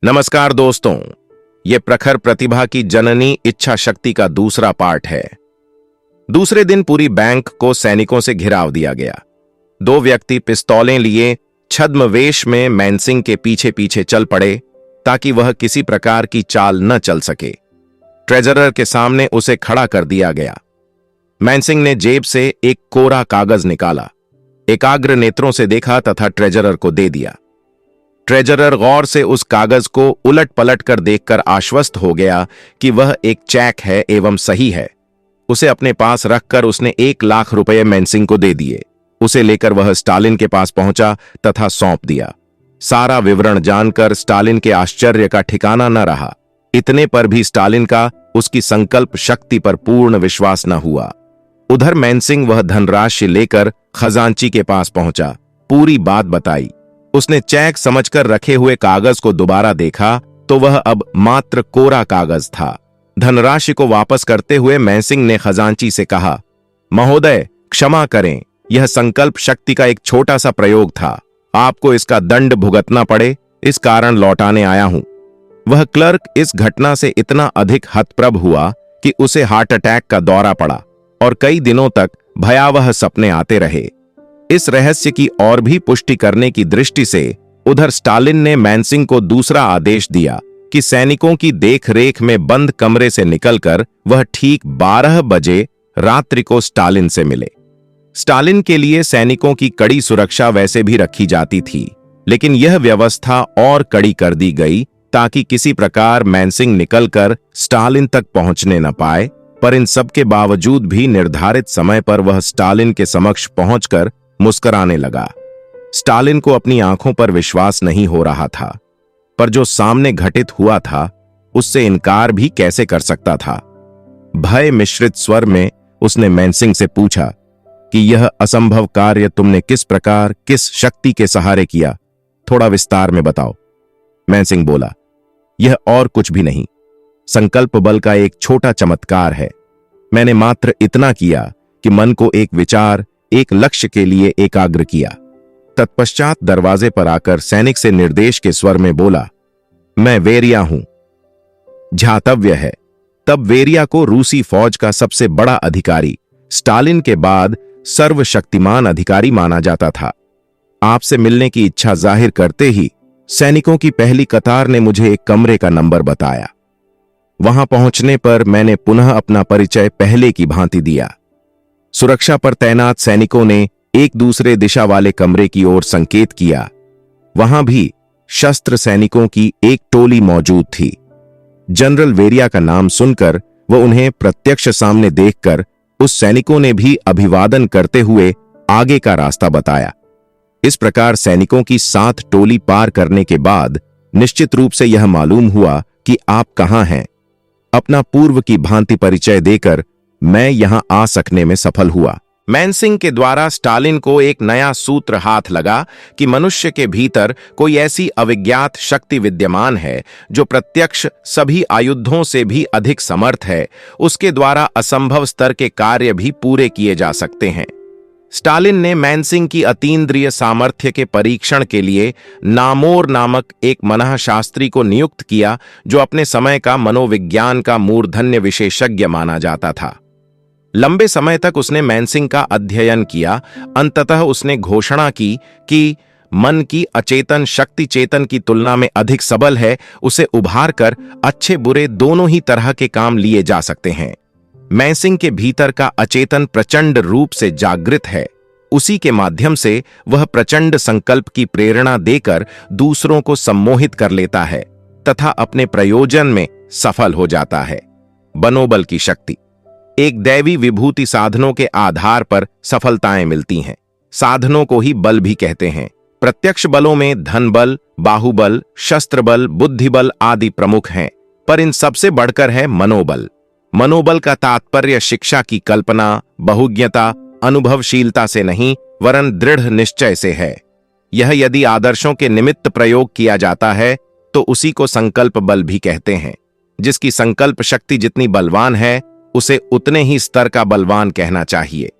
नमस्कार दोस्तों, ये प्रखर प्रतिभा की जननी इच्छा शक्ति का दूसरा पार्ट है। दूसरे दिन पूरी बैंक को सैनिकों से घिराव दिया गया। दो व्यक्ति पिस्तौलें लिए छद्मवेश में मैनसिंह के पीछे पीछे चल पड़े ताकि वह किसी प्रकार की चाल न चल सके। ट्रेजरर के सामने उसे खड़ा कर दिया गया। मैनसिंह ने जेब से एक कोरा कागज निकाला, एकाग्र नेत्रों से देखा तथा ट्रेजरर को दे दिया। ट्रेजरर गौर से उस कागज को उलट पलट कर देखकर आश्वस्त हो गया कि वह एक चेक है एवं सही है। उसे अपने पास रखकर उसने 1,00,000 रुपये मैनसिंह को दे दिए। उसे लेकर वह स्टालिन के पास पहुंचा तथा सौंप दिया। सारा विवरण जानकर स्टालिन के आश्चर्य का ठिकाना न रहा। इतने पर भी स्टालिन का उसकी संकल्प शक्ति पर पूर्ण विश्वास न हुआ। उधर मैनसिंह वह धनराशि लेकर खजांची के पास पहुंचा, पूरी बात बताई। उसने चेक समझकर रखे हुए कागज को दोबारा देखा तो वह अब मात्र कोरा कागज था। धनराशि को वापस करते हुए मैनसिंह ने खजांची से कहा, महोदय क्षमा करें, यह संकल्प शक्ति का एक छोटा सा प्रयोग था। आपको इसका दंड भुगतना पड़े, इस कारण लौटाने आया हूं। वह क्लर्क इस घटना से इतना अधिक हतप्रभ हुआ कि उसे हार्ट अटैक का दौरा पड़ा और कई दिनों तक भयावह सपने आते रहे। इस रहस्य की और भी पुष्टि करने की दृष्टि से उधर स्टालिन ने मैनसिंह को दूसरा आदेश दिया कि सैनिकों की देखरेख में बंद कमरे से निकलकर वह ठीक 12 बजे रात्रि को स्टालिन से मिले। स्टालिन के लिए सैनिकों की कड़ी सुरक्षा वैसे भी रखी जाती थी, लेकिन यह व्यवस्था और कड़ी कर दी गई ताकि किसी प्रकार मैनसिंह निकलकर स्टालिन तक पहुंचने न पाए। पर इन सब के बावजूद भी निर्धारित समय पर वह स्टालिन के समक्ष पहुंचकर मुस्कुराने लगा। स्टालिन को अपनी आंखों पर विश्वास नहीं हो रहा था, पर जो सामने घटित हुआ था उससे इनकार भी कैसे कर सकता था। भय मिश्रित स्वर में उसने मैनसिंह से पूछा कि यह असंभव कार्य तुमने किस प्रकार, किस शक्ति के सहारे किया, थोड़ा विस्तार में बताओ। मैनसिंह बोला, यह और कुछ भी नहीं, संकल्प बल का एक छोटा चमत्कार है। मैंने मात्र इतना किया कि मन को एक विचार, एक लक्ष्य के लिए एकाग्र किया। तत्पश्चात दरवाजे पर आकर सैनिक से निर्देश के स्वर में बोला, मैं वेरिया हूं, झातव्य है। तब वेरिया को रूसी फौज का सबसे बड़ा अधिकारी, स्टालिन के बाद सर्वशक्तिमान अधिकारी माना जाता था। आपसे मिलने की इच्छा जाहिर करते ही सैनिकों की पहली कतार ने मुझे एक कमरे का नंबर बताया। वहां पहुंचने पर मैंने पुनः अपना परिचय पहले की भांति दिया। सुरक्षा पर तैनात सैनिकों ने एक दूसरे दिशा वाले कमरे की ओर संकेत किया। वहां भी शस्त्र सैनिकों की एक टोली मौजूद थी। जनरल वेरिया का नाम सुनकर वह उन्हें प्रत्यक्ष सामने देखकर उस सैनिकों ने भी अभिवादन करते हुए आगे का रास्ता बताया। इस प्रकार सैनिकों की 7 टोली पार करने के बाद निश्चित रूप से यह मालूम हुआ कि आप कहां हैं। अपना पूर्व की भांति परिचय देकर मैं यहां आ सकने में सफल हुआ। मैनसिंह के द्वारा स्टालिन को एक नया सूत्र हाथ लगा कि मनुष्य के भीतर कोई ऐसी अविज्ञात शक्ति विद्यमान है जो प्रत्यक्ष सभी आयुधों से भी अधिक समर्थ है। उसके द्वारा असंभव स्तर के कार्य भी पूरे किए जा सकते हैं। स्टालिन ने मैनसिंह की अतीन्द्रिय सामर्थ्य के परीक्षण के लिए नामोर नामक एक मनःशास्त्री को नियुक्त किया, जो अपने समय का मनोविज्ञान का मूर्धन्य विशेषज्ञ माना जाता था। लंबे समय तक उसने मैनसिंह का अध्ययन किया। अंततः उसने घोषणा की कि मन की अचेतन शक्ति चेतन की तुलना में अधिक सबल है। उसे उभार कर अच्छे बुरे दोनों ही तरह के काम लिए जा सकते हैं। मैनसिंह के भीतर का अचेतन प्रचंड रूप से जागृत है। उसी के माध्यम से वह प्रचंड संकल्प की प्रेरणा देकर दूसरों को सम्मोहित कर लेता है तथा अपने प्रयोजन में सफल हो जाता है। मनोबल की शक्ति एक दैवी विभूति। साधनों के आधार पर सफलताएं मिलती हैं। साधनों को ही बल भी कहते हैं। प्रत्यक्ष बलों में धन बल, बाहुबल, शस्त्र बल, बुद्धि बल आदि प्रमुख हैं, पर इन सबसे बढ़कर है मनोबल। मनोबल का तात्पर्य शिक्षा की कल्पना, बहुज्ञता, अनुभवशीलता से नहीं वरन दृढ़ निश्चय से है। यह यदि आदर्शों के निमित्त प्रयोग किया जाता है तो उसी को संकल्प बल भी कहते हैं। जिसकी संकल्प शक्ति जितनी बलवान है उसे उतने ही स्तर का बलवान कहना चाहिए।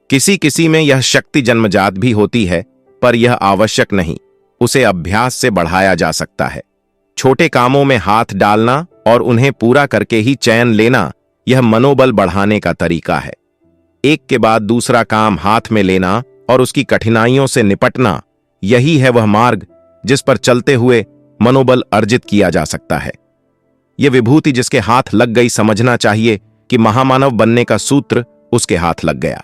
किसी किसी में यह शक्ति जन्मजात भी होती है, पर यह आवश्यक नहीं, उसे अभ्यास से बढ़ाया जा सकता है। छोटे कामों में हाथ डालना और उन्हें पूरा करके ही चैन लेना, यह मनोबल बढ़ाने का तरीका है। एक के बाद दूसरा काम हाथ में लेना और उसकी कठिनाइयों से निपटना, यही है वह मार्ग जिस पर चलते हुए मनोबल अर्जित किया जा सकता है। यह विभूति जिसके हाथ लग गई, समझना चाहिए कि महामानव बनने का सूत्र उसके हाथ लग गया।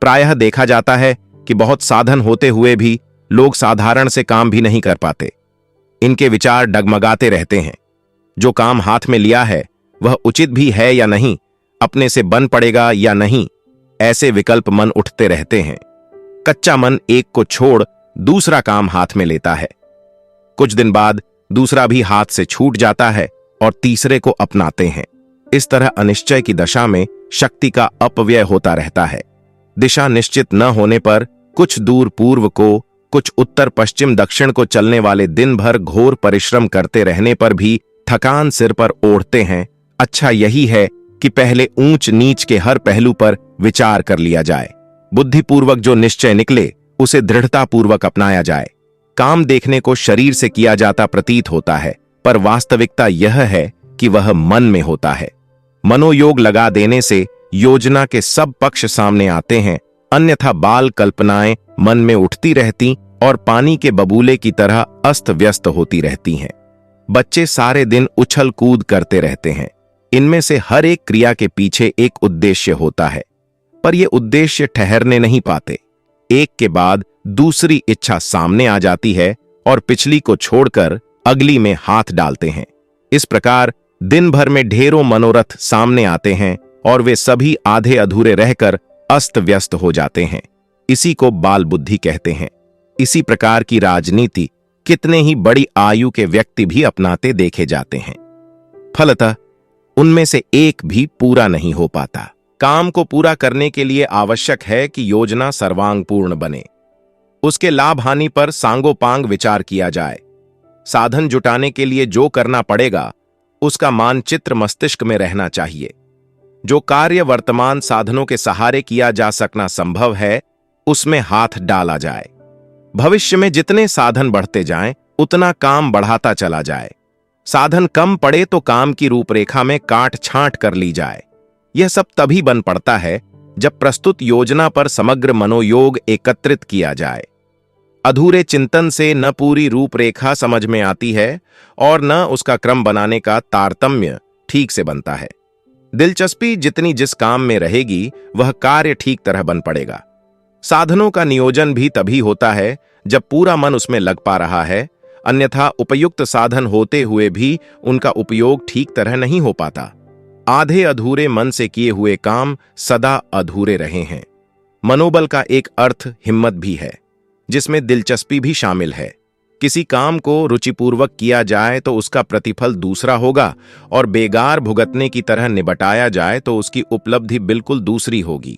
प्रायः देखा जाता है कि बहुत साधन होते हुए भी लोग साधारण से काम भी नहीं कर पाते। इनके विचार डगमगाते रहते हैं। जो काम हाथ में लिया है वह उचित भी है या नहीं, अपने से बन पड़ेगा या नहीं, ऐसे विकल्प मन उठते रहते हैं। कच्चा मन एक को छोड़ दूसरा काम हाथ में लेता है। कुछ दिन बाद दूसरा भी हाथ से छूट जाता है और तीसरे को अपनाते हैं। इस तरह अनिश्चय की दशा में शक्ति का अपव्यय होता रहता है। दिशा निश्चित न होने पर कुछ दूर पूर्व को, कुछ उत्तर पश्चिम दक्षिण को चलने वाले दिन भर घोर परिश्रम करते रहने पर भी थकान सिर पर ओढ़ते हैं। अच्छा यही है कि पहले ऊंच नीच के हर पहलू पर विचार कर लिया जाए। बुद्धिपूर्वक जो निश्चय निकले उसे दृढ़तापूर्वक अपनाया जाए। काम देखने को शरीर से किया जाता प्रतीत होता है, पर वास्तविकता यह है कि वह मन में होता है। मनोयोग लगा देने से योजना के सब पक्ष सामने आते हैं, अन्यथा बाल कल्पनाएं मन में उठती रहती और पानी के बबूले की तरह अस्त व्यस्त होती रहती हैं। बच्चे सारे दिन उछल कूद करते रहते हैं। इनमें से हर एक क्रिया के पीछे एक उद्देश्य होता है, पर यह उद्देश्य ठहरने नहीं पाते। एक के बाद दूसरी इच्छा सामने आ जाती है और पिछली को छोड़कर अगली में हाथ डालते हैं। इस प्रकार दिन भर में ढेरों मनोरथ सामने आते हैं और वे सभी आधे अधूरे रहकर अस्त व्यस्त हो जाते हैं। इसी को बाल बुद्धि कहते हैं। इसी प्रकार की राजनीति कितने ही बड़ी आयु के व्यक्ति भी अपनाते देखे जाते हैं। फलतः उनमें से एक भी पूरा नहीं हो पाता। काम को पूरा करने के लिए आवश्यक है कि योजना सर्वांगपूर्ण बने। उसके लाभ हानि पर सांगोपांग विचार किया जाए। साधन जुटाने के लिए जो करना पड़ेगा उसका मानचित्र मस्तिष्क में रहना चाहिए। जो कार्य वर्तमान साधनों के सहारे किया जा सकना संभव है उसमें हाथ डाला जाए। भविष्य में जितने साधन बढ़ते जाएं उतना काम बढ़ाता चला जाए। साधन कम पड़े तो काम की रूपरेखा में काट छांट कर ली जाए। यह सब तभी बन पड़ता है जब प्रस्तुत योजना पर समग्र मनोयोग एकत्रित किया जाए। अधूरे चिंतन से न पूरी रूपरेखा समझ में आती है और न उसका क्रम बनाने का तारतम्य ठीक से बनता है। दिलचस्पी जितनी जिस काम में रहेगी वह कार्य ठीक तरह बन पड़ेगा। साधनों का नियोजन भी तभी होता है जब पूरा मन उसमें लग पा रहा है, अन्यथा उपयुक्त साधन होते हुए भी उनका उपयोग ठीक तरह नहीं हो पाता। आधे अधूरे मन से किए हुए काम सदा अधूरे रहे हैं। मनोबल का एक अर्थ हिम्मत भी है, जिसमें दिलचस्पी भी शामिल है। किसी काम को रुचिपूर्वक किया जाए तो उसका प्रतिफल दूसरा होगा और बेगार भुगतने की तरह निबटाया जाए तो उसकी उपलब्धि बिल्कुल दूसरी होगी।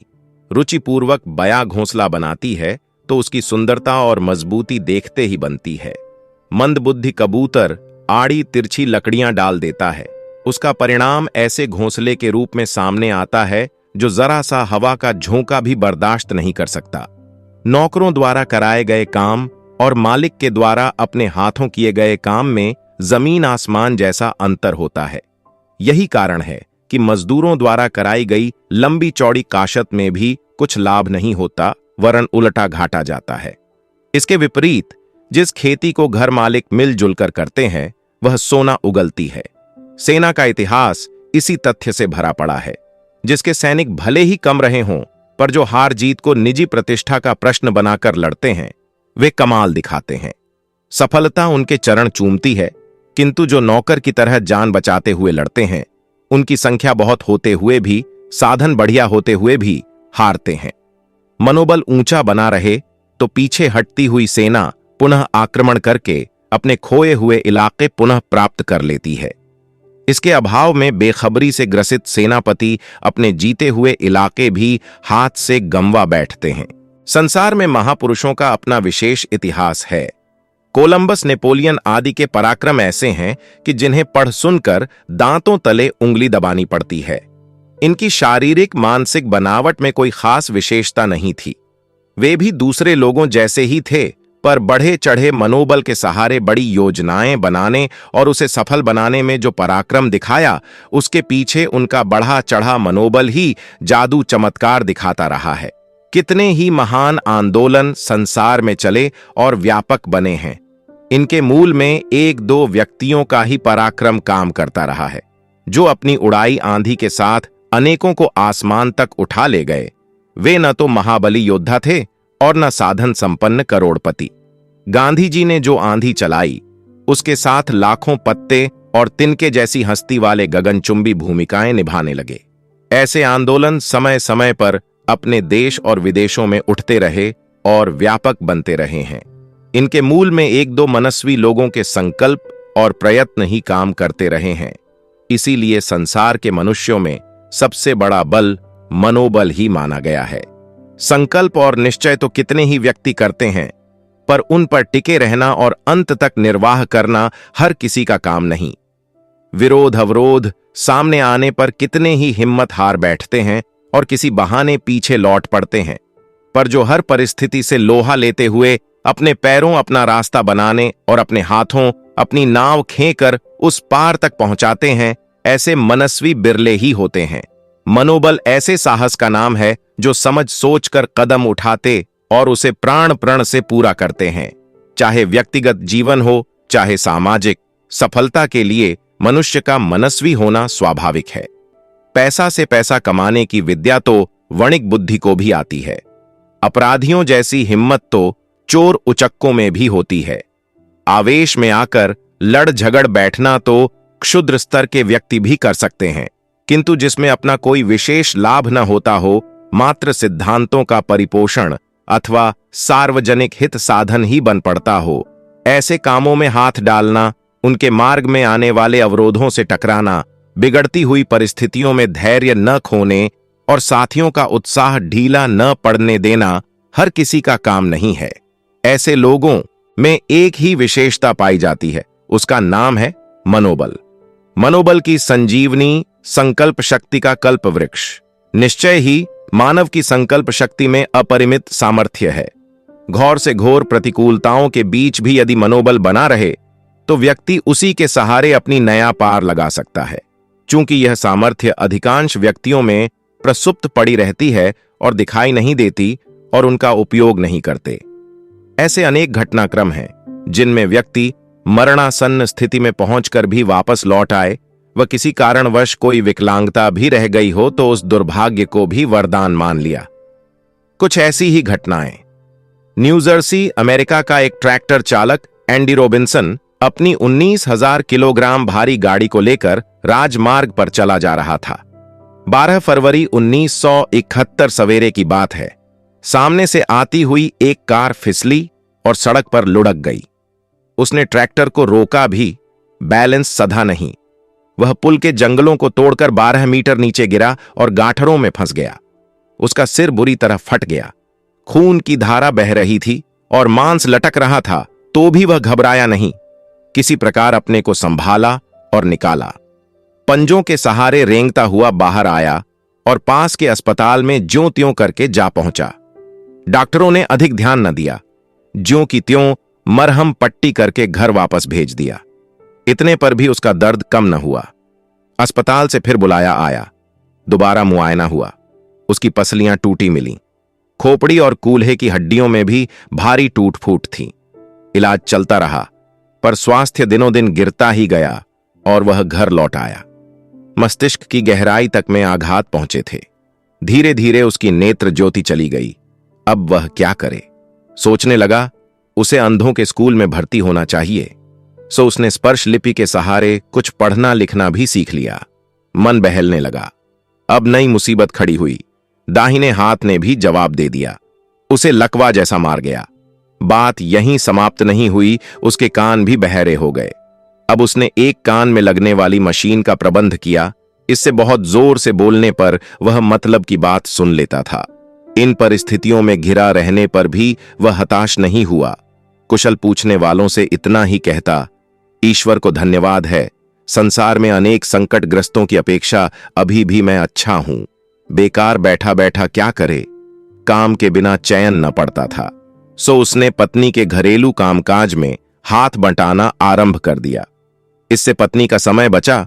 रुचिपूर्वक बया घोंसला बनाती है तो उसकी सुंदरता और मजबूती देखते ही बनती है। मंदबुद्धि कबूतर आड़ी तिरछी लकड़ियां डाल देता है, उसका परिणाम ऐसे घोंसले के रूप में सामने आता है जो जरा सा हवा का झोंका भी बर्दाश्त नहीं कर सकता। नौकरों द्वारा कराए गए काम और मालिक के द्वारा अपने हाथों किए गए काम में जमीन आसमान जैसा अंतर होता है। यही कारण है कि मजदूरों द्वारा कराई गई लंबी चौड़ी काशत में भी कुछ लाभ नहीं होता, वरन उलटा घाटा जाता है। इसके विपरीत जिस खेती को घर मालिक मिलजुल कर करते हैं वह सोना उगलती है। सेना का इतिहास इसी तथ्य से भरा पड़ा है। जिसके सैनिक भले ही कम रहे हों, पर जो हार जीत को निजी प्रतिष्ठा का प्रश्न बनाकर लड़ते हैं वे कमाल दिखाते हैं। सफलता उनके चरण चूमती है, किंतु जो नौकर की तरह जान बचाते हुए लड़ते हैं उनकी संख्या बहुत होते हुए भी, साधन बढ़िया होते हुए भी हारते हैं। मनोबल ऊंचा बना रहे तो पीछे हटती हुई सेना पुनः आक्रमण करके अपने खोए हुए इलाके पुनः प्राप्त कर लेती है। इसके अभाव में बेखबरी से ग्रसित सेनापति अपने जीते हुए इलाके भी हाथ से गंवा बैठते हैं। संसार में महापुरुषों का अपना विशेष इतिहास है। कोलंबस, नेपोलियन आदि के पराक्रम ऐसे हैं कि जिन्हें पढ़ सुनकर दांतों तले उंगली दबानी पड़ती है। इनकी शारीरिक मानसिक बनावट में कोई खास विशेषता नहीं थी। वे भी दूसरे लोगों जैसे ही थे, पर बढ़े चढ़े मनोबल के सहारे बड़ी योजनाएं बनाने और उसे सफल बनाने में जो पराक्रम दिखाया, उसके पीछे उनका बढ़ा चढ़ा मनोबल ही जादू चमत्कार दिखाता रहा है। कितने ही महान आंदोलन संसार में चले और व्यापक बने हैं। इनके मूल में एक दो व्यक्तियों का ही पराक्रम काम करता रहा है, जो अपनी उड़ाई आंधी के साथ अनेकों को आसमान तक उठा ले गए। वे न तो महाबली योद्धा थे और न साधन संपन्न करोड़पति। गांधी जी ने जो आंधी चलाई, उसके साथ लाखों पत्ते और तिनके जैसी हस्ती वाले गगनचुंबी भूमिकाएं निभाने लगे। ऐसे आंदोलन समय समय पर अपने देश और विदेशों में उठते रहे और व्यापक बनते रहे हैं। इनके मूल में एक दो मनस्वी लोगों के संकल्प और प्रयत्न ही काम करते रहे हैं। इसीलिए संसार के मनुष्यों में सबसे बड़ा बल मनोबल ही माना गया है। संकल्प और निश्चय तो कितने ही व्यक्ति करते हैं, पर उन पर टिके रहना और अंत तक निर्वाह करना हर किसी का काम नहीं। विरोध अवरोध सामने आने पर कितने ही हिम्मत हार बैठते हैं और किसी बहाने पीछे लौट पड़ते हैं, पर जो हर परिस्थिति से लोहा लेते हुए अपने पैरों अपना रास्ता बनाने और अपने हाथों अपनी नाव खींचकर उस पार तक पहुंचाते हैं, ऐसे मनस्वी बिरले ही होते हैं। मनोबल ऐसे साहस का नाम है जो समझ सोचकर कदम उठाते और उसे प्राण प्रण से पूरा करते हैं। चाहे व्यक्तिगत जीवन हो, चाहे सामाजिक, सफलता के लिए मनुष्य का मनस्वी होना स्वाभाविक है। पैसा से पैसा कमाने की विद्या तो वणिक बुद्धि को भी आती है। अपराधियों जैसी हिम्मत तो चोर उचक्कों में भी होती है। आवेश में आकर लड़ झगड़ बैठना तो क्षुद्र स्तर के व्यक्ति भी कर सकते हैं, किंतु जिसमें अपना कोई विशेष लाभ न होता हो, मात्र सिद्धांतों का परिपोषण अथवा सार्वजनिक हित साधन ही बन पड़ता हो, ऐसे कामों में हाथ डालना, उनके मार्ग में आने वाले अवरोधों से टकराना, बिगड़ती हुई परिस्थितियों में धैर्य न खोने और साथियों का उत्साह ढीला न पड़ने देना हर किसी का काम नहीं है। ऐसे लोगों में एक ही विशेषता पाई जाती है, उसका नाम है मनोबल। मनोबल की संजीवनी संकल्प शक्ति का कल्प वृक्ष। निश्चय ही मानव की संकल्प शक्ति में अपरिमित सामर्थ्य है। घोर से घोर प्रतिकूलताओं के बीच भी यदि मनोबल बना रहे तो व्यक्ति उसी के सहारे अपनी नया पार लगा सकता है। चूंकि यह सामर्थ्य अधिकांश व्यक्तियों में प्रसुप्त पड़ी रहती है और दिखाई नहीं देती और उनका उपयोग नहीं करते। ऐसे अनेक घटनाक्रम हैं जिनमें व्यक्ति मरणासन्न स्थिति में पहुंचकर भी वापस लौट आए, व किसी कारणवश कोई विकलांगता भी रह गई हो तो उस दुर्भाग्य को भी वरदान मान लिया। कुछ ऐसी ही घटनाएं। न्यूजर्सी अमेरिका का एक ट्रैक्टर चालक एंडी रॉबिन्सन अपनी 19,000 किलोग्राम भारी गाड़ी को लेकर राजमार्ग पर चला जा रहा था। 12 फरवरी 1971 सवेरे की बात है। सामने से आती हुई एक कार फिसली और सड़क पर लुढ़क गई। उसने ट्रैक्टर को रोका भी, बैलेंस सधा नहीं। वह पुल के जंगलों को तोड़कर 12 मीटर नीचे गिरा और गाठरों में फंस गया। उसका सिर बुरी तरह फट गया। खून की धारा बह रही थी और मांस लटक रहा था, तो भी वह घबराया नहीं। किसी प्रकार अपने को संभाला और निकाला। पंजों के सहारे रेंगता हुआ बाहर आया और पास के अस्पताल में ज्यों त्यों करके जा पहुंचा। डॉक्टरों ने अधिक ध्यान न दिया, ज्यों की त्यों मरहम पट्टी करके घर वापस भेज दिया। इतने पर भी उसका दर्द कम न हुआ। अस्पताल से फिर बुलाया आया। दोबारा मुआयना हुआ। उसकी पसलियां टूटी मिलीं। खोपड़ी और कूल्हे की हड्डियों में भी भारी टूट फूट थी। इलाज चलता रहा, पर स्वास्थ्य दिनों दिन गिरता ही गया और वह घर लौट आया। मस्तिष्क की गहराई तक में आघात पहुंचे थे। धीरे धीरे उसकी नेत्र ज्योति चली गई। अब वह क्या करे? सोचने लगा, उसे अंधों के स्कूल में भर्ती होना चाहिए। सो उसने स्पर्श लिपि के सहारे कुछ पढ़ना लिखना भी सीख लिया। मन बहलने लगा। अब नई मुसीबत खड़ी हुई। दाहिने हाथ ने भी जवाब दे दिया। उसे लकवा जैसा मार गया। बात यहीं समाप्त नहीं हुई, उसके कान भी बहरे हो गए। अब उसने एक कान में लगने वाली मशीन का प्रबंध किया। इससे बहुत जोर से बोलने पर वह मतलब की बात सुन लेता था। इन परिस्थितियों में घिरा रहने पर भी वह हताश नहीं हुआ। कुशल पूछने वालों से इतना ही कहता, ईश्वर को धन्यवाद है, संसार में अनेक संकटग्रस्तों की अपेक्षा अभी भी मैं अच्छा हूं। बेकार बैठा बैठा क्या करे? काम के बिना चैन न पड़ता था। सो उसने पत्नी के घरेलू कामकाज में हाथ बंटाना आरंभ कर दिया। इससे पत्नी का समय बचा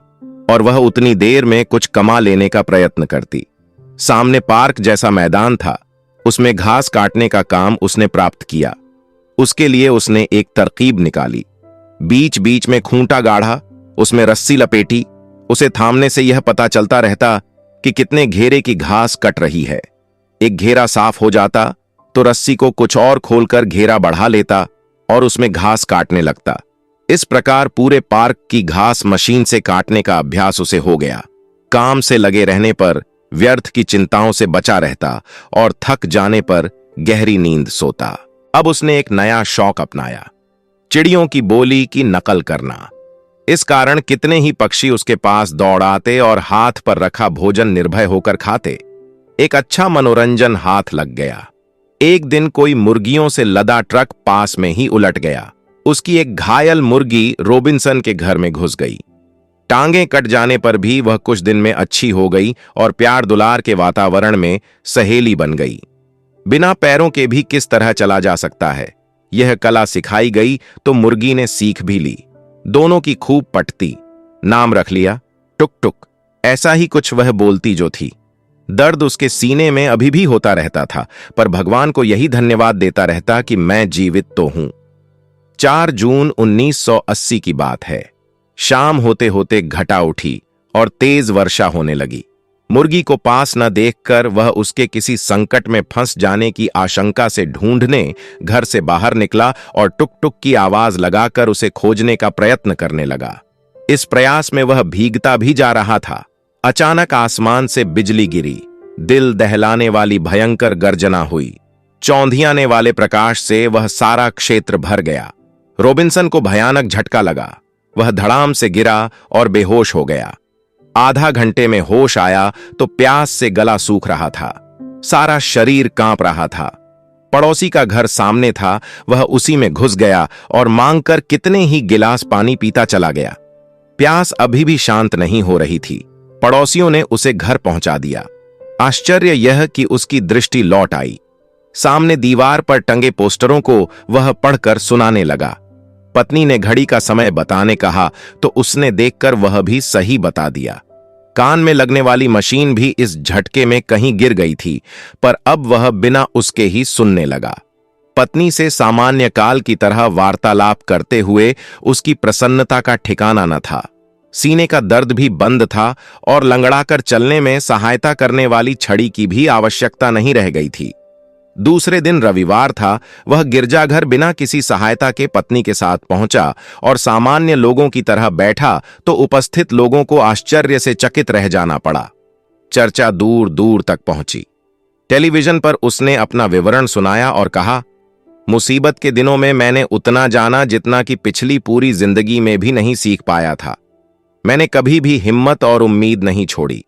और वह उतनी देर में कुछ कमा लेने का प्रयत्न करती। सामने पार्क जैसा मैदान था, उसमें घास काटने का काम उसने प्राप्त किया। उसके लिए उसने एक तरकीब निकाली। बीच बीच में खूंटा गाढ़ा, उसमें रस्सी लपेटी। उसे थामने से यह पता चलता रहता कि कितने घेरे की घास कट रही है। एक घेरा साफ हो जाता तो रस्सी को कुछ और खोलकर घेरा बढ़ा लेता और उसमें घास काटने लगता। इस प्रकार पूरे पार्क की घास मशीन से काटने का अभ्यास उसे हो गया। काम से लगे रहने पर व्यर्थ की चिंताओं से बचा रहता और थक जाने पर गहरी नींद सोता। अब उसने एक नया शौक अपनाया, चिड़ियों की बोली की नकल करना। इस कारण कितने ही पक्षी उसके पास दौड़ाते और हाथ पर रखा भोजन निर्भय होकर खाते। एक अच्छा मनोरंजन हाथ लग गया। एक दिन कोई मुर्गियों से लदा ट्रक पास में ही उलट गया। उसकी एक घायल मुर्गी रॉबिन्सन के घर में घुस गई। टांगें कट जाने पर भी वह कुछ दिन में अच्छी हो गई और प्यार दुलार के वातावरण में सहेली बन गई। बिना पैरों के भी किस तरह चला जा सकता है, यह कला सिखाई गई तो मुर्गी ने सीख भी ली। दोनों की खूब पटती। नाम रख लिया टुक टुक। ऐसा ही कुछ वह बोलती जो थी। दर्द उसके सीने में अभी भी होता रहता था, पर भगवान को यही धन्यवाद देता रहता कि मैं जीवित तो हूं। 4 जून 1980 की बात है। शाम होते होते घटा उठी और तेज वर्षा होने लगी। मुर्गी को पास न देखकर वह उसके किसी संकट में फंस जाने की आशंका से ढूंढने घर से बाहर निकला और टुक टुक की आवाज लगाकर उसे खोजने का प्रयत्न करने लगा। इस प्रयास में वह भीगता भी जा रहा था। अचानक आसमान से बिजली गिरी। दिल दहलाने वाली भयंकर गर्जना हुई। चौंधियाने वाले प्रकाश से वह सारा क्षेत्र भर गया। रॉबिन्सन को भयानक झटका लगा। वह धड़ाम से गिरा और बेहोश हो गया। आधा घंटे में होश आया तो प्यास से गला सूख रहा था। सारा शरीर कांप रहा था। पड़ोसी का घर सामने था, वह उसी में घुस गया और मांगकर कितने ही गिलास पानी पीता चला गया। प्यास अभी भी शांत नहीं हो रही थी। पड़ोसियों ने उसे घर पहुंचा दिया। आश्चर्य यह कि उसकी दृष्टि लौट आई। सामने दीवार पर टंगे पोस्टरों को वह पढ़कर सुनाने लगा। पत्नी ने घड़ी का समय बताने कहा तो उसने देखकर वह भी सही बता दिया। कान में लगने वाली मशीन भी इस झटके में कहीं गिर गई थी, पर अब वह बिना उसके ही सुनने लगा। पत्नी से सामान्य काल की तरह वार्तालाप करते हुए उसकी प्रसन्नता का ठिकाना न था। सीने का दर्द भी बंद था और लंगड़ाकर चलने में सहायता करने वाली छड़ी की भी आवश्यकता नहीं रह गई थी। दूसरे दिन रविवार था। वह गिरजाघर बिना किसी सहायता के पत्नी के साथ पहुंचा और सामान्य लोगों की तरह बैठा तो उपस्थित लोगों को आश्चर्य से चकित रह जाना पड़ा। चर्चा दूर दूर तक पहुंची। टेलीविजन पर उसने अपना विवरण सुनाया और कहा, मुसीबत के दिनों में मैंने उतना जाना जितना कि पिछली पूरी जिंदगी में भी नहीं सीख पाया था। मैंने कभी भी हिम्मत और उम्मीद नहीं छोड़ी।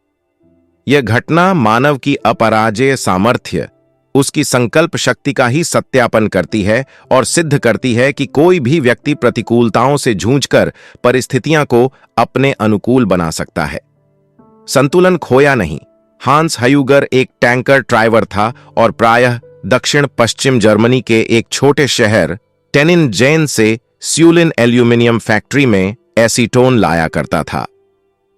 यह घटना मानव की अपराजेय सामर्थ्य, उसकी संकल्प शक्ति का ही सत्यापन करती है और सिद्ध करती है कि कोई भी व्यक्ति प्रतिकूलताओं से जूझकर परिस्थितियां को अपने अनुकूल बना सकता है। संतुलन खोया नहीं। हांस हयूगर एक टैंकर ड्राइवर था और प्रायः दक्षिण पश्चिम जर्मनी के एक छोटे शहर टेनिनजेन से स्यूलिन एल्यूमिनियम फैक्ट्री में एसीटोन लाया करता था।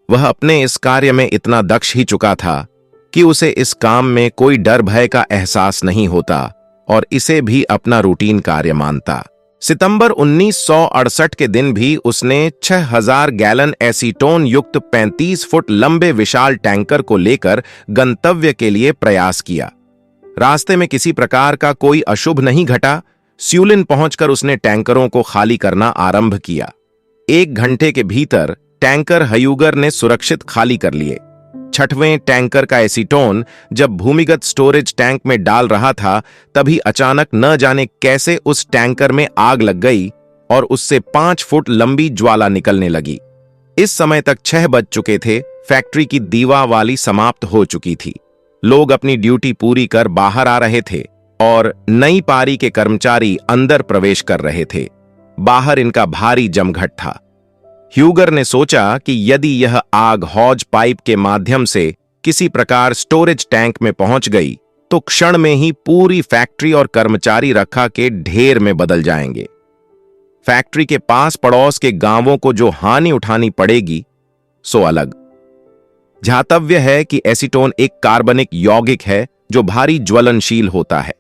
वह अपने इस कार्य में इतना दक्ष ही चुका था कि उसे इस काम में कोई डर भय का एहसास नहीं होता और इसे भी अपना रूटीन कार्य मानता। सितंबर 1968 के दिन भी उसने 6000 गैलन एसीटोन युक्त 35 फुट लंबे विशाल टैंकर को लेकर गंतव्य के लिए प्रयास किया। रास्ते में किसी प्रकार का कोई अशुभ नहीं घटा। स्यूलिन पहुंचकर उसने टैंकरों को खाली करना आरंभ किया। 1 घंटे के भीतर टैंकर हयूगर ने सुरक्षित खाली कर लिए। 6वें टैंकर का एसीटोन जब भूमिगत स्टोरेज टैंक में डाल रहा था, तभी अचानक न जाने कैसे उस टैंकर में आग लग गई और उससे 5 फुट लंबी ज्वाला निकलने लगी। इस समय तक 6 बज चुके थे। फैक्ट्री की दीवावाली समाप्त हो चुकी थी। लोग अपनी ड्यूटी पूरी कर बाहर आ रहे थे और नई पारी के कर्मचारी अंदर प्रवेश कर रहे थे। बाहर इनका भारी जमघट था। ह्यूगर ने सोचा कि यदि यह आग हौज पाइप के माध्यम से किसी प्रकार स्टोरेज टैंक में पहुंच गई तो क्षण में ही पूरी फैक्ट्री और कर्मचारी रखा के ढेर में बदल जाएंगे। फैक्ट्री के पास पड़ोस के गांवों को जो हानि उठानी पड़ेगी सो अलग। ध्यातव्य है कि एसीटोन एक कार्बनिक यौगिक है जो भारी ज्वलनशील होता है।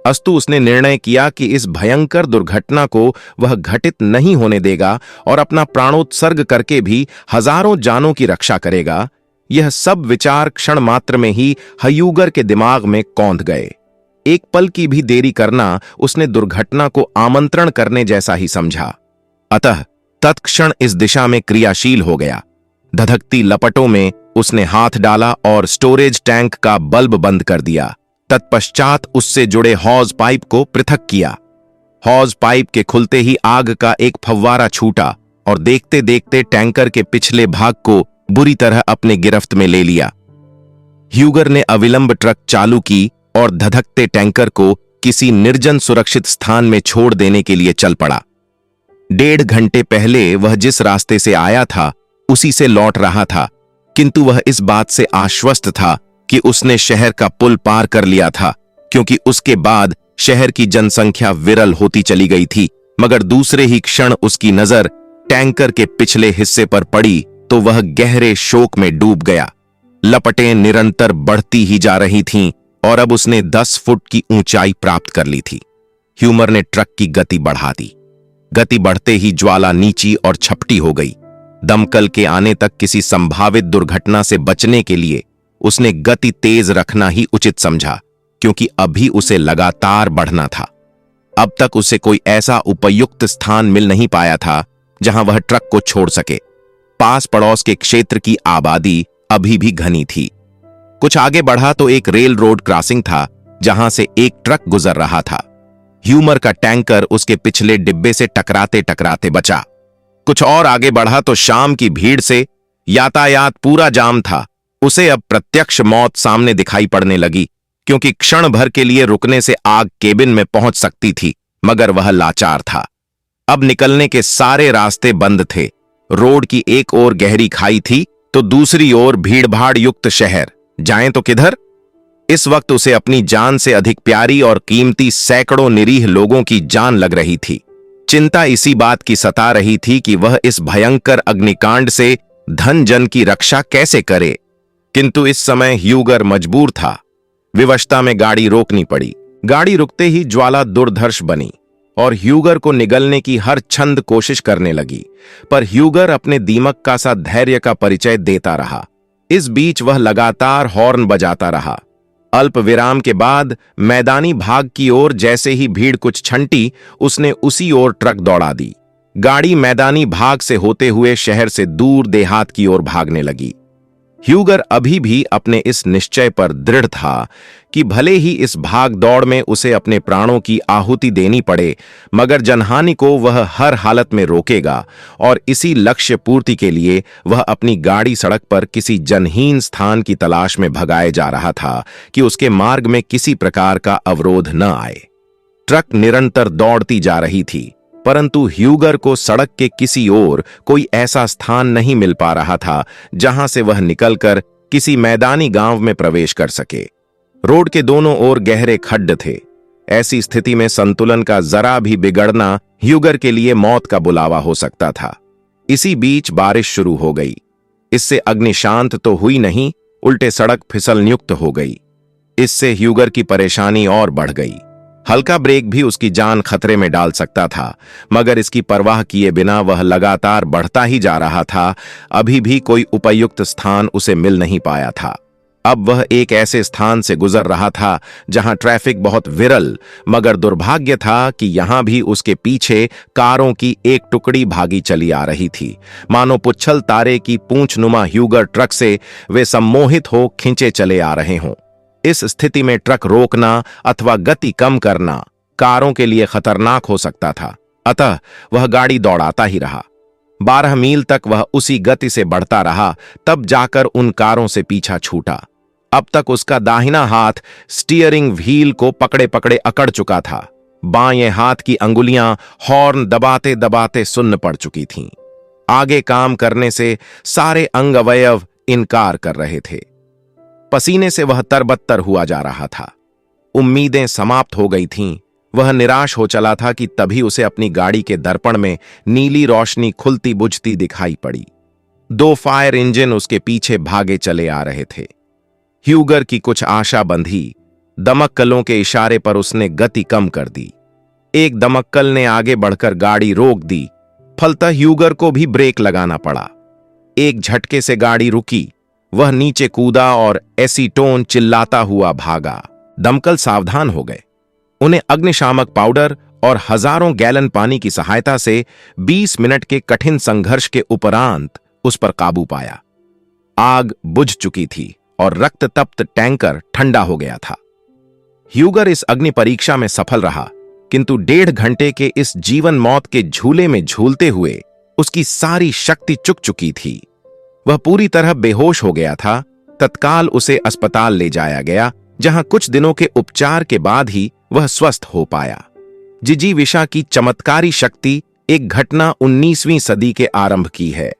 अस्तु उसने निर्णय किया कि इस भयंकर दुर्घटना को वह घटित नहीं होने देगा और अपना प्राणोत्सर्ग करके भी हजारों जानों की रक्षा करेगा। यह सब विचार क्षण मात्र में ही ह्यूगर के दिमाग में कौंध गए। एक पल की भी देरी करना उसने दुर्घटना को आमंत्रण करने जैसा ही समझा। अतः तत्क्षण इस दिशा में क्रियाशील हो गया। धधकती लपटों में उसने हाथ डाला और स्टोरेज टैंक का बल्ब बंद कर दिया। तत्पश्चात उससे जुड़े हॉज पाइप को पृथक किया। हॉज पाइप के खुलते ही आग का एक फव्वारा छूटा और देखते देखते टैंकर के पिछले भाग को बुरी तरह अपने गिरफ्त में ले लिया। ह्यूगर ने अविलंब ट्रक चालू की और धधकते टैंकर को किसी निर्जन सुरक्षित स्थान में छोड़ देने के लिए चल पड़ा। 1.5 घंटे पहले वह जिस रास्ते से आया था उसी से लौट रहा था, किंतु वह इस बात से आश्वस्त था कि उसने शहर का पुल पार कर लिया था, क्योंकि उसके बाद शहर की जनसंख्या विरल होती चली गई थी। मगर दूसरे ही क्षण उसकी नजर टैंकर के पिछले हिस्से पर पड़ी तो वह गहरे शोक में डूब गया। लपटें निरंतर बढ़ती ही जा रही थीं और अब उसने 10 फुट की ऊंचाई प्राप्त कर ली थी। ह्यूमर ने ट्रक की गति बढ़ा दी। गति बढ़ते ही ज्वाला नीची और छपटी हो गई। दमकल के आने तक किसी संभावित दुर्घटना से बचने के लिए उसने गति तेज रखना ही उचित समझा, क्योंकि अभी उसे लगातार बढ़ना था। अब तक उसे कोई ऐसा उपयुक्त स्थान मिल नहीं पाया था जहां वह ट्रक को छोड़ सके। पास पड़ोस के क्षेत्र की आबादी अभी भी घनी थी। कुछ आगे बढ़ा तो एक रेल रोड क्रॉसिंग था जहां से एक ट्रक गुजर रहा था। ह्यूमर का टैंकर उसके पिछले डिब्बे से टकराते टकराते बचा। कुछ और आगे बढ़ा तो शाम की भीड़ से यातायात पूरा जाम था। उसे अब प्रत्यक्ष मौत सामने दिखाई पड़ने लगी, क्योंकि क्षण भर के लिए रुकने से आग केबिन में पहुंच सकती थी, मगर वह लाचार था। अब निकलने के सारे रास्ते बंद थे। रोड की एक ओर गहरी खाई थी तो दूसरी ओर भीड़भाड़ युक्त शहर। जाएं तो किधर? इस वक्त उसे अपनी जान से अधिक प्यारी और कीमती सैकड़ों निरीह लोगों की जान लग रही थी। चिंता इसी बात की सता रही थी कि वह इस भयंकर अग्निकांड से धन जन की रक्षा कैसे करे। किंतु इस समय ह्यूगर मजबूर था। विवशता में गाड़ी रोकनी पड़ी। गाड़ी रुकते ही ज्वाला दुर्धर्ष बनी और ह्यूगर को निगलने की हर छंद कोशिश करने लगी, पर ह्यूगर अपने दीमक का सा धैर्य का परिचय देता रहा। इस बीच वह लगातार हॉर्न बजाता रहा। अल्प विराम के बाद मैदानी भाग की ओर जैसे ही भीड़ कुछ छंटी, उसने उसी ओर ट्रक दौड़ा दी। गाड़ी मैदानी भाग से होते हुए शहर से दूर देहात की ओर भागने लगी। ह्यूगर अभी भी अपने इस निश्चय पर दृढ़ था कि भले ही इस भाग दौड़ में उसे अपने प्राणों की आहुति देनी पड़े, मगर जनहानि को वह हर हालत में रोकेगा, और इसी लक्ष्य पूर्ति के लिए वह अपनी गाड़ी सड़क पर किसी जनहीन स्थान की तलाश में भगाए जा रहा था कि उसके मार्ग में किसी प्रकार का अवरोध न आए। ट्रक निरंतर दौड़ती जा रही थी, परंतु ह्यूगर को सड़क के किसी ओर कोई ऐसा स्थान नहीं मिल पा रहा था जहां से वह निकलकर किसी मैदानी गांव में प्रवेश कर सके। रोड के दोनों ओर गहरे खड्ड थे। ऐसी स्थिति में संतुलन का जरा भी बिगड़ना ह्यूगर के लिए मौत का बुलावा हो सकता था। इसी बीच बारिश शुरू हो गई। इससे अग्नि शांत तो हुई नहीं, उल्टे सड़क फिसलयुक्त हो गई। इससे ह्यूगर की परेशानी और बढ़ गई। हल्का ब्रेक भी उसकी जान खतरे में डाल सकता था, मगर इसकी परवाह किए बिना वह लगातार बढ़ता ही जा रहा था। अभी भी कोई उपयुक्त स्थान उसे मिल नहीं पाया था। अब वह एक ऐसे स्थान से गुजर रहा था जहां ट्रैफिक बहुत विरल, मगर दुर्भाग्य था कि यहां भी उसके पीछे कारों की एक टुकड़ी भागी चली आ रही थी। मानो पुच्छल तारे की पूंछनुमा ह्यूगर ट्रक से वे सम्मोहित हो खींचे चले आ रहे हों। इस स्थिति में ट्रक रोकना अथवा गति कम करना कारों के लिए खतरनाक हो सकता था। अतः वह गाड़ी दौड़ाता ही रहा। 12 मील तक वह उसी गति से बढ़ता रहा, तब जाकर उन कारों से पीछा छूटा। अब तक उसका दाहिना हाथ स्टीयरिंग व्हील को पकड़े पकड़े अकड़ चुका था। बाएं हाथ की अंगुलियां हॉर्न दबाते दबाते सुन्न पड़ चुकी थीं। आगे काम करने से सारे अंग अवयव इनकार कर रहे थे। पसीने से वह तरबत्तर हुआ जा रहा था। उम्मीदें समाप्त हो गई थीं, वह निराश हो चला था कि तभी उसे अपनी गाड़ी के दर्पण में नीली रोशनी खुलती बुझती दिखाई पड़ी। 2 फायर इंजन उसके पीछे भागे चले आ रहे थे। ह्यूगर की कुछ आशा बंधी। दमकलों के इशारे पर उसने गति कम कर दी। एक दमकल ने आगे बढ़कर गाड़ी रोक दी, फलतः ह्यूगर को भी ब्रेक लगाना पड़ा। एक झटके से गाड़ी रुकी, वह नीचे कूदा और एसीटोन चिल्लाता हुआ भागा। दमकल सावधान हो गए। उन्हें अग्निशामक पाउडर और हजारों गैलन पानी की सहायता से 20 मिनट के कठिन संघर्ष के उपरांत उस पर काबू पाया। आग बुझ चुकी थी और रक्त तप्त टैंकर ठंडा हो गया था। ह्यूगर इस अग्नि परीक्षा में सफल रहा, किंतु 1.5 घंटे के इस जीवन मौत के झूले में झूलते हुए उसकी सारी शक्ति चुक चुकी थी। वह पूरी तरह बेहोश हो गया था। तत्काल उसे अस्पताल ले जाया गया, जहां कुछ दिनों के उपचार के बाद ही वह स्वस्थ हो पाया। जिजीविषा की चमत्कारी शक्ति एक घटना 19वीं सदी के आरंभ की है।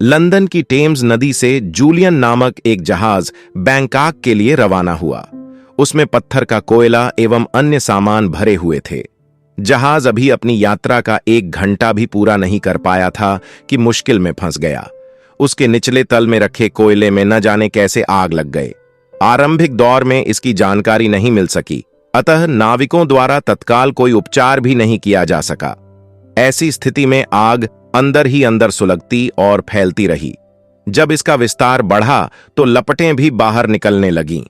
लंदन की टेम्स नदी से जूलियन नामक एक जहाज बैंकॉक के लिए रवाना हुआ। उसमें पत्थर का कोयला एवं अन्य सामान भरे हुए थे। जहाज अभी अपनी यात्रा का 1 घंटा भी पूरा नहीं कर पाया था कि मुश्किल में फंस गया। उसके निचले तल में रखे कोयले में न जाने कैसे आग लग गए। आरंभिक दौर में इसकी जानकारी नहीं मिल सकी, अतः नाविकों द्वारा तत्काल कोई उपचार भी नहीं किया जा सका। ऐसी स्थिति में आग अंदर ही अंदर सुलगती और फैलती रही। जब इसका विस्तार बढ़ा तो लपटें भी बाहर निकलने लगीं।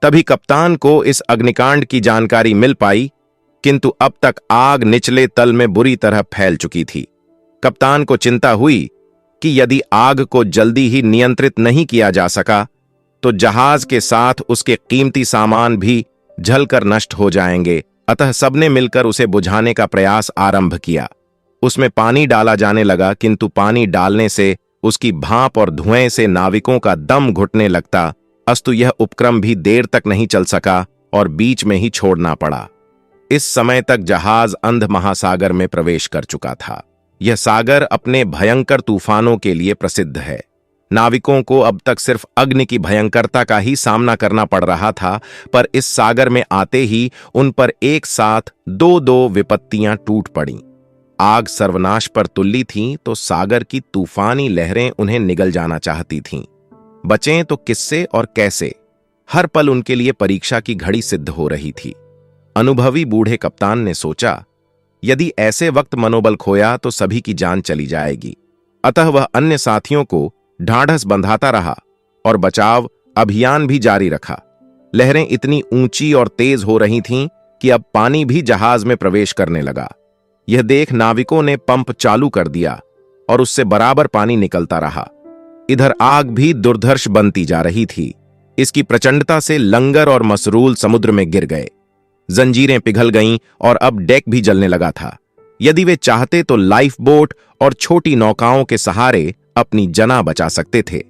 तभी कप्तान को इस अग्निकांड की जानकारी मिल पाई, किंतु अब तक आग निचले तल में बुरी तरह फैल चुकी थी। कप्तान को चिंता हुई कि यदि आग को जल्दी ही नियंत्रित नहीं किया जा सका तो जहाज के साथ उसके कीमती सामान भी जलकर नष्ट हो जाएंगे। अतः सबने मिलकर उसे बुझाने का प्रयास आरंभ किया। उसमें पानी डाला जाने लगा, किंतु पानी डालने से उसकी भाप और धुएं से नाविकों का दम घुटने लगता। अस्तु यह उपक्रम भी देर तक नहीं चल सका और बीच में ही छोड़ना पड़ा। इस समय तक जहाज अंध महासागर में प्रवेश कर चुका था। यह सागर अपने भयंकर तूफानों के लिए प्रसिद्ध है। नाविकों को अब तक सिर्फ अग्नि की भयंकरता का ही सामना करना पड़ रहा था, पर इस सागर में आते ही उन पर एक साथ 2-2 विपत्तियां टूट पड़ीं। आग सर्वनाश पर तुल्ली थी तो सागर की तूफानी लहरें उन्हें निगल जाना चाहती थीं। बचें तो किससे और कैसे? हर पल उनके लिए परीक्षा की घड़ी सिद्ध हो रही थी। अनुभवी बूढ़े कप्तान ने सोचा, यदि ऐसे वक्त मनोबल खोया तो सभी की जान चली जाएगी। अतः वह अन्य साथियों को ढाढ़स बंधाता रहा और बचाव अभियान भी जारी रखा। लहरें इतनी ऊंची और तेज हो रही थीं कि अब पानी भी जहाज में प्रवेश करने लगा। यह देख नाविकों ने पंप चालू कर दिया और उससे बराबर पानी निकलता रहा। इधर आग भी दुर्धर्ष बनती जा रही थी। इसकी प्रचंडता से लंगर और मसरूल समुद्र में गिर गए। जंजीरें पिघल गईं और अब डेक भी जलने लगा था। यदि वे चाहते तो लाइफ बोट और छोटी नौकाओं के सहारे अपनी जना बचा सकते थे,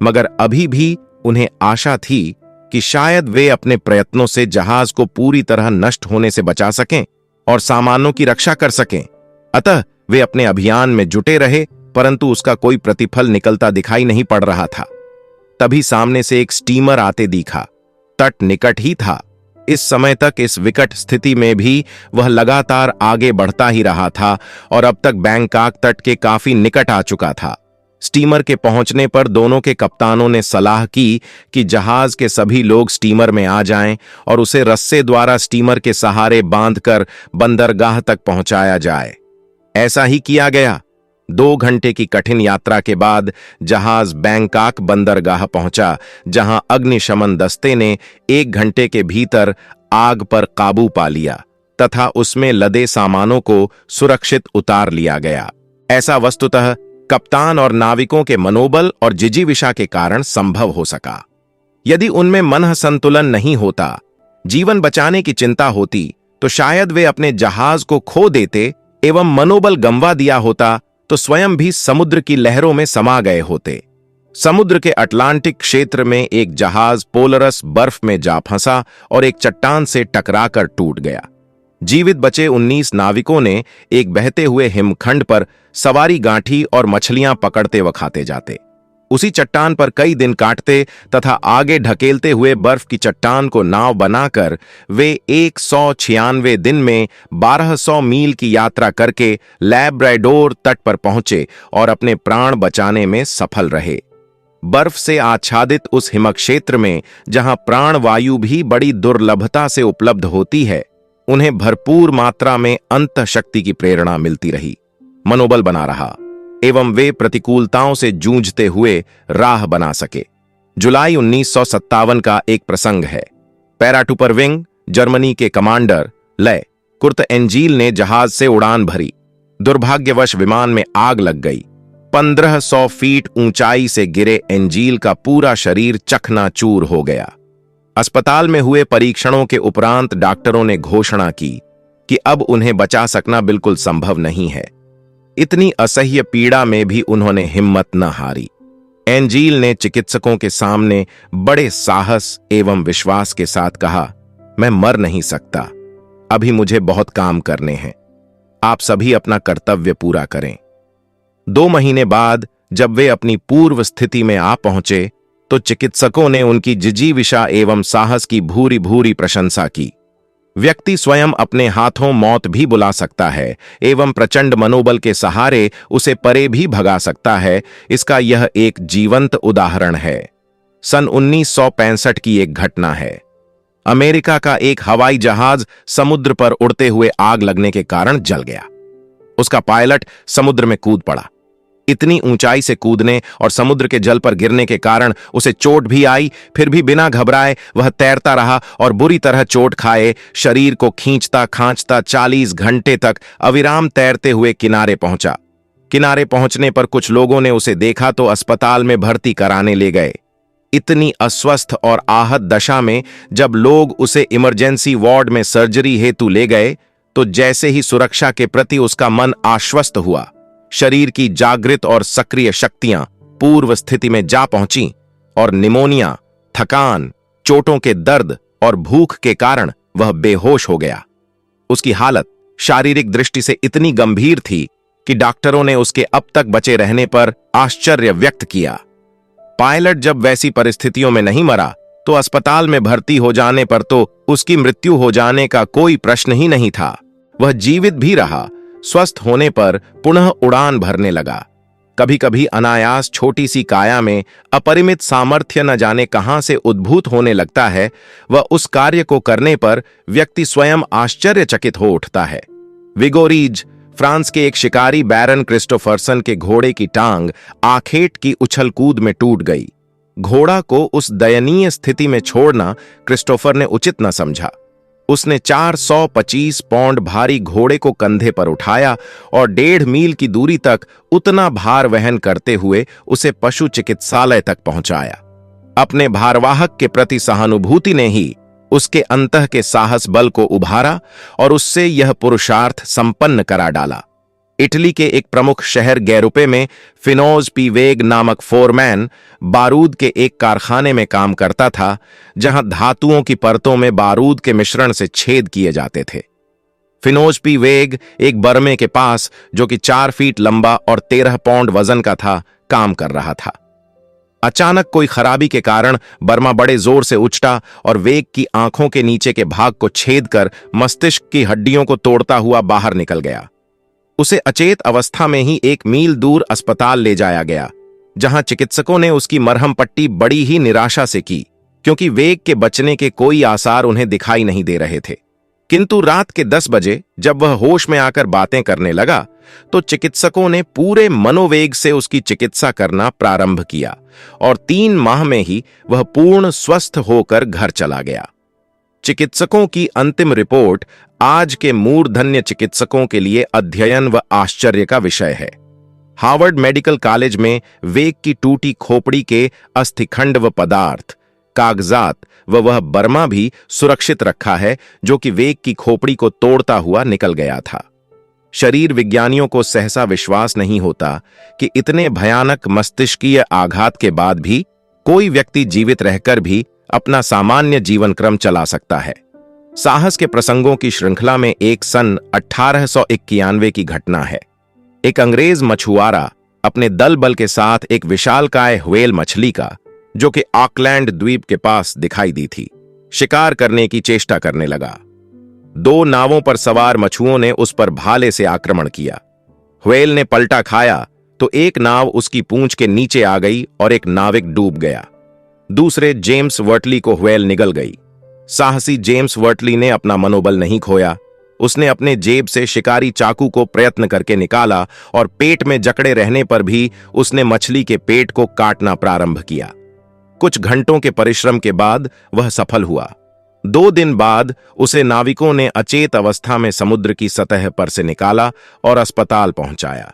मगर अभी भी उन्हें आशा थी कि शायद वे अपने प्रयत्नों से जहाज को पूरी तरह नष्ट होने से बचा सकें और सामानों की रक्षा कर सकें। अतः वे अपने अभियान में जुटे रहे, परंतु उसका कोई प्रतिफल निकलता दिखाई नहीं पड़ रहा था। तभी सामने से एक स्टीमर आते दिखा। तट निकट ही था। इस समय तक इस विकट स्थिति में भी वह लगातार आगे बढ़ता ही रहा था और अब तक बैंकॉक तट के काफी निकट आ चुका था। स्टीमर के पहुंचने पर दोनों के कप्तानों ने सलाह की कि जहाज के सभी लोग स्टीमर में आ जाएं और उसे रस्से द्वारा स्टीमर के सहारे बांधकर बंदरगाह तक पहुंचाया जाए। ऐसा ही किया गया। 2 घंटे की कठिन यात्रा के बाद जहाज बैंकॉक बंदरगाह पहुंचा, जहां अग्निशमन दस्ते ने 1 घंटे के भीतर आग पर काबू पा लिया तथा उसमें लदे सामानों को सुरक्षित उतार लिया गया। ऐसा वस्तुतः कप्तान और नाविकों के मनोबल और जिजीविषा के कारण संभव हो सका। यदि उनमें मन संतुलन नहीं होता, जीवन बचाने की चिंता होती, तो शायद वे अपने जहाज को खो देते एवं मनोबल गंवा दिया होता तो स्वयं भी समुद्र की लहरों में समा गए होते। समुद्र के अटलांटिक क्षेत्र में एक जहाज पोलरस बर्फ में जा फंसा और एक चट्टान से टकराकर टूट गया। जीवित बचे 19 नाविकों ने एक बहते हुए हिमखंड पर सवारी गांठी और मछलियां पकड़ते व खाते जाते। उसी चट्टान पर कई दिन काटते तथा आगे ढकेलते हुए बर्फ की चट्टान को नाव बनाकर वे 196 दिन में 1200 मील की यात्रा करके लैब्राडोर तट पर पहुंचे और अपने प्राण बचाने में सफल रहे। बर्फ से आच्छादित उस हिमक क्षेत्र में जहां प्राणवायु भी बड़ी दुर्लभता से उपलब्ध होती है, उन्हें भरपूर मात्रा में अंतःशक्ति की प्रेरणा मिलती रही, मनोबल बना रहा एवं वे प्रतिकूलताओं से जूझते हुए राह बना सके। जुलाई 1957 का एक प्रसंग है। पैराटूपरविंग जर्मनी के कमांडर ले कुर्त एंजील ने जहाज से उड़ान भरी। दुर्भाग्यवश विमान में आग लग गई। 1500 फीट ऊंचाई से गिरे एंजील का पूरा शरीर चकनाचूर हो गया। अस्पताल में हुए परीक्षणों के उपरांत डॉक्टरों ने घोषणा की कि अब उन्हें बचा सकना बिल्कुल संभव नहीं है। इतनी असह्य पीड़ा में भी उन्होंने हिम्मत न हारी। एंजील ने चिकित्सकों के सामने बड़े साहस एवं विश्वास के साथ कहा, मैं मर नहीं सकता, अभी मुझे बहुत काम करने हैं, आप सभी अपना कर्तव्य पूरा करें। 2 महीने बाद जब वे अपनी पूर्व स्थिति में आ पहुंचे तो चिकित्सकों ने उनकी जिजीविषा एवं साहस की भूरी भूरी प्रशंसा की। व्यक्ति स्वयं अपने हाथों मौत भी बुला सकता है एवं प्रचंड मनोबल के सहारे उसे परे भी भगा सकता है, इसका यह एक जीवंत उदाहरण है। सन 1965 की एक घटना है। अमेरिका का एक हवाई जहाज समुद्र पर उड़ते हुए आग लगने के कारण जल गया। उसका पायलट समुद्र में कूद पड़ा। इतनी ऊंचाई से कूदने और समुद्र के जल पर गिरने के कारण उसे चोट भी आई, फिर भी बिना घबराए वह तैरता रहा और बुरी तरह चोट खाए शरीर को खींचता खांचता 40 घंटे तक अविराम तैरते हुए किनारे पहुंचा। किनारे पहुंचने पर कुछ लोगों ने उसे देखा तो अस्पताल में भर्ती कराने ले गए। इतनी अस्वस्थ और आहत दशा में जब लोग उसे इमरजेंसी वार्ड में सर्जरी हेतु ले गए तो जैसे ही सुरक्षा के प्रति उसका मन आश्वस्त हुआ, शरीर की जागृत और सक्रिय शक्तियां पूर्व स्थिति में जा पहुंची और निमोनिया, थकान, चोटों के दर्द और भूख के कारण वह बेहोश हो गया। उसकी हालत शारीरिक दृष्टि से इतनी गंभीर थी कि डॉक्टरों ने उसके अब तक बचे रहने पर आश्चर्य व्यक्त किया। पायलट जब वैसी परिस्थितियों में नहीं मरा तो अस्पताल में भर्ती हो जाने पर तो उसकी मृत्यु हो जाने का कोई प्रश्न ही नहीं था। वह जीवित भी रहा। स्वस्थ होने पर पुनः उड़ान भरने लगा। कभी कभी अनायास छोटी सी काया में अपरिमित सामर्थ्य न जाने कहां से उद्भूत होने लगता है। वह उस कार्य को करने पर व्यक्ति स्वयं आश्चर्यचकित हो उठता है। विगोरीज फ्रांस के एक शिकारी बैरन क्रिस्टोफरसन के घोड़े की टांग आखेट की उछल कूद में टूट गई। घोड़ा को उस दयनीय स्थिति में छोड़ना क्रिस्टोफर ने उचित न समझा। उसने 425 पौंड भारी घोड़े को कंधे पर उठाया और 1.5 मील की दूरी तक उतना भार वहन करते हुए उसे पशु चिकित्सालय तक पहुंचाया। अपने भारवाहक के प्रति सहानुभूति ने ही उसके अंतः के साहस बल को उभारा और उससे यह पुरुषार्थ संपन्न करा डाला। इटली के एक प्रमुख शहर गैरुपे में फिनोज पी वेग नामक फोरमैन बारूद के एक कारखाने में काम करता था, जहां धातुओं की परतों में बारूद के मिश्रण से छेद किए जाते थे। फिनोज पी वेग एक बर्मे के पास, जो कि 4 फीट लंबा और 13 पौंड वजन का था, काम कर रहा था। अचानक कोई खराबी के कारण बर्मा बड़े जोर से उछटा और वेग की आंखों के नीचे के भाग को छेद कर मस्तिष्क की हड्डियों को तोड़ता हुआ बाहर निकल गया। उसे अचेत अवस्था में ही 1 मील दूर अस्पताल ले जाया गया, जहां चिकित्सकों ने उसकी मरहम पट्टी बड़ी ही निराशा से की, क्योंकि वेग के बचने के कोई आसार उन्हें दिखाई नहीं दे रहे थे। किंतु रात के 10 बजे जब वह होश में आकर बातें करने लगा तो चिकित्सकों ने पूरे मनोवेग से उसकी चिकित्सा करना प्रारंभ किया और 3 माह में ही वह पूर्ण स्वस्थ होकर घर चला गया। चिकित्सकों की अंतिम रिपोर्ट आज के मूर्धन्य चिकित्सकों के लिए अध्ययन व आश्चर्य का विषय है। हार्वर्ड मेडिकल कॉलेज में वेग की टूटी खोपड़ी के अस्थिखंड व पदार्थ, कागजात व वह बर्मा भी सुरक्षित रखा है, जो कि वेग की खोपड़ी को तोड़ता हुआ निकल गया था। शरीर विज्ञानियों को सहसा विश्वास नहीं होता कि इतने भयानक मस्तिष्कीय आघात के बाद भी कोई व्यक्ति जीवित रहकर भी अपना सामान्य जीवन क्रम चला सकता है। साहस के प्रसंगों की श्रृंखला में एक सन 1891 की घटना है। एक अंग्रेज मछुआरा अपने दल बल के साथ एक विशालकाय व्हेल मछली का, जो कि ऑकलैंड द्वीप के पास दिखाई दी थी, शिकार करने की चेष्टा करने लगा। 2 नावों पर सवार मछुओं ने उस पर भाले से आक्रमण किया। व्हेल ने पलटा खाया तो एक नाव उसकी पूंछ के नीचे आ गई और एक नाविक डूब गया। दूसरे जेम्स वर्टली को व्हेल निगल गई। साहसी जेम्स वर्टली ने अपना मनोबल नहीं खोया। उसने अपने जेब से शिकारी चाकू को प्रयत्न करके निकाला और पेट में जकड़े रहने पर भी उसने मछली के पेट को काटना प्रारंभ किया। कुछ घंटों के परिश्रम के बाद वह सफल हुआ। 2 दिन बाद उसे नाविकों ने अचेत अवस्था में समुद्र की सतह पर से निकाला और अस्पताल पहुंचाया,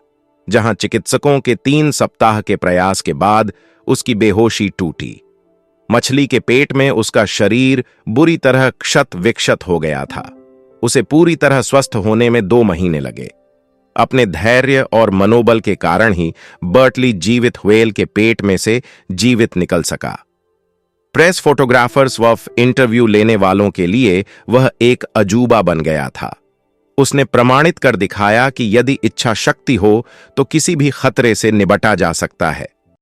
जहां चिकित्सकों के 3 सप्ताह के प्रयास के बाद उसकी बेहोशी टूटी। मछली के पेट में उसका शरीर बुरी तरह क्षत विक्षत हो गया था। उसे पूरी तरह स्वस्थ होने में 2 महीने लगे। अपने धैर्य और मनोबल के कारण ही बर्टली जीवित व्हेल के पेट में से जीवित निकल सका। प्रेस फोटोग्राफर्स व इंटरव्यू लेने वालों के लिए वह एक अजूबा बन गया था। उसने प्रमाणित कर दिखाया कि यदि इच्छा शक्ति हो तो किसी भी खतरे से निपटा जा सकता है।